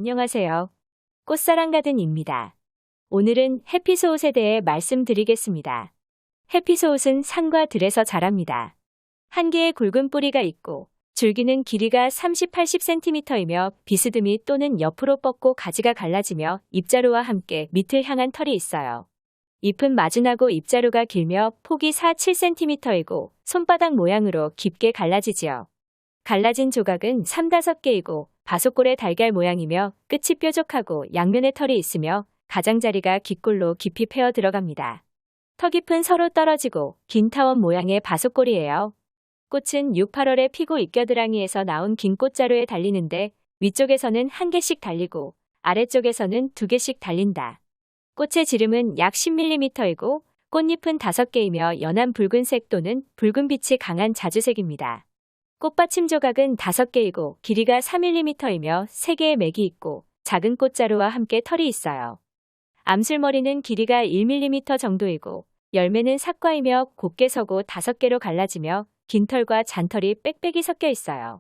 안녕하세요. 꽃사랑 가든입니다. 오늘은 해피소옷에 대해 말씀드리겠습니다. 해피소옷은 산과 들에서 자랍니다. 한 개의 굵은 뿌리가 있고 줄기는 길이가 30-80cm이며 비스듬히 또는 옆으로 뻗고 가지가 갈라지며 잎자루와 함께 밑을 향한 털이 있어요. 잎은 마준하고 잎자루가 길며 폭이 4-7cm이고 손바닥 모양으로 깊게 갈라지지요. 갈라진 조각은 3-5개이고 바속골의 달걀 모양이며 끝이 뾰족하고 양면에 털이 있으며 가장자리가 깃골로 깊이 패어 들어갑니다. 턱잎은 서로 떨어지고 긴 타원 모양의 바속골이에요. 꽃은 6, 8월에 피고 잎겨드랑이에서 나온 긴 꽃자루에 달리는데 위쪽에서는 1개씩 달리고 아래쪽에서는 2개씩 달린다. 꽃의 지름은 약 10mm이고 꽃잎은 5개이며 연한 붉은색 또는 붉은빛이 강한 자주색입니다. 꽃받침 조각은 5개이고 길이가 4mm이며 3개의 맥이 있고 작은 꽃자루와 함께 털이 있어요. 암술머리는 길이가 1mm 정도이고 열매는 사과이며 곱게 서고 5개로 갈라지며 긴 털과 잔털이 빽빽이 섞여 있어요.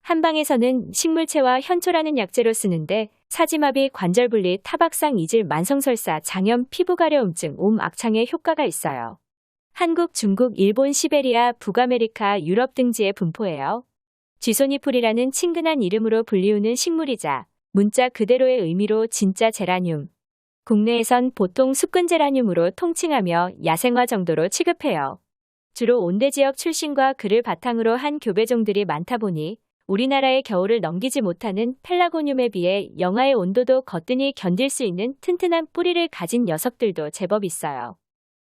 한방에서는 식물체와 현초라는 약재로 쓰는데 사지마비, 관절분리, 타박상, 이질, 만성설사, 장염, 피부가려움증, 악창에 효과가 있어요. 한국, 중국, 일본, 시베리아, 북아메리카, 유럽 등지에 분포해요. 쥐소니풀이라는 친근한 이름으로 불리우는 식물이자 문자 그대로의 의미로 진짜 제라늄. 국내에선 보통 수근 제라늄으로 통칭하며 야생화 정도로 취급해요. 주로 온대지역 출신과 그를 바탕으로 한 교배종들이 많다 보니 우리나라의 겨울을 넘기지 못하는 펠라고늄에 비해 영하의 온도도 거뜬히 견딜 수 있는 튼튼한 뿌리를 가진 녀석들도 제법 있어요.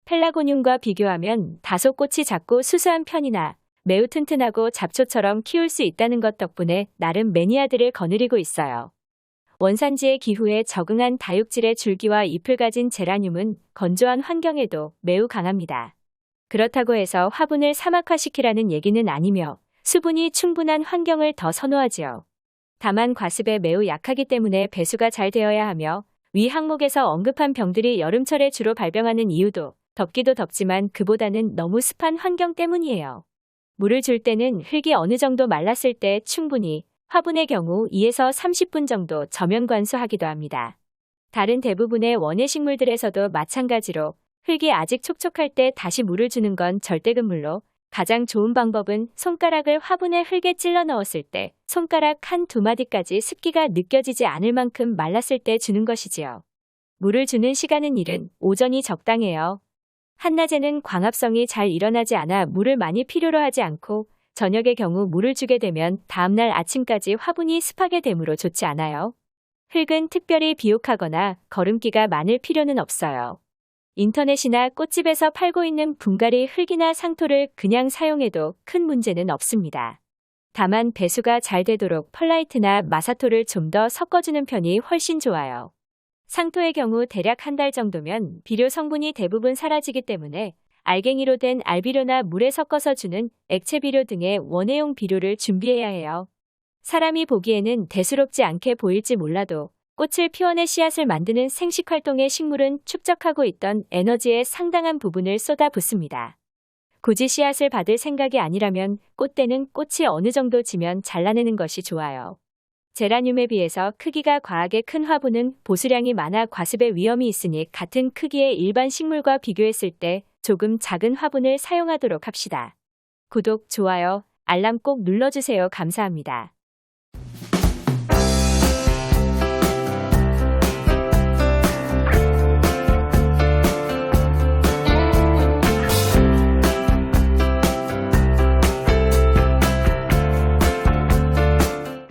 펠라고늄과 비교하면 다소 꽃이 작고 수수한 편이나 매우 튼튼하고 잡초처럼 키울 수 있다는 것 덕분에 나름 매니아들을 거느리고 있어요. 원산지의 기후에 적응한 다육질의 줄기와 잎을 가진 제라늄은 건조한 환경에도 매우 강합니다. 그렇다고 해서 화분을 사막화시키라는 얘기는 아니며 수분이 충분한 환경을 더 선호하지요. 다만 과습에 매우 약하기 때문에 배수가 잘 되어야 하며 위 항목에서 언급한 병들이 여름철에 주로 발병하는 이유도 덥기도 덥지만 그보다는 너무 습한 환경 때문이에요. 물을 줄 때는 흙이 어느 정도 말랐을 때 충분히, 화분의 경우 2에서 30분 정도 저면 관수하기도 합니다. 다른 대부분의 원예 식물들에서도 마찬가지로 흙이 아직 촉촉할 때 다시 물을 주는 건 절대금물로 가장 좋은 방법은 손가락을 화분에 흙에 찔러 넣었을 때 손가락 1-2마디까지 습기가 느껴지지 않을 만큼 말랐을 때 주는 것이지요. 물을 주는 시간은 이른 오전이 적당해요. 한낮에는 광합성이 잘 일어나지 않아 물을 많이 필요로 하지 않고 저녁의 경우 물을 주게 되면 다음날 아침까지 화분이 습하게 되므로 좋지 않아요. 흙은 특별히 비옥하거나 거름기가 많을 필요는 없어요. 인터넷이나 꽃집에서 팔고 있는 분갈이 흙이나 상토를 그냥 사용해도 큰 문제는 없습니다. 다만 배수가 잘 되도록 펄라이트나 마사토를 좀 더 섞어주는 편이 훨씬 좋아요. 상토의 경우 대략 1달 정도면 비료 성분이 대부분 사라지기 때문에 알갱이로 된 알비료나 물에 섞어서 주는 액체 비료 등의 원예용 비료를 준비해야 해요. 사람이 보기에는 대수롭지 않게 보일지 몰라도 꽃을 피워내 씨앗을 만드는 생식활동의 식물은 축적하고 있던 에너지의 상당한 부분을 쏟아붓습니다. 굳이 씨앗을 받을 생각이 아니라면 꽃대는 꽃이 어느 정도 지면 잘라내는 것이 좋아요. 제라늄에 비해서 크기가 과하게 큰 화분은 보수량이 많아 과습의 위험이 있으니 같은 크기의 일반 식물과 비교했을 때 조금 작은 화분을 사용하도록 합시다. 구독, 좋아요, 알람 꼭 눌러주세요. 감사합니다.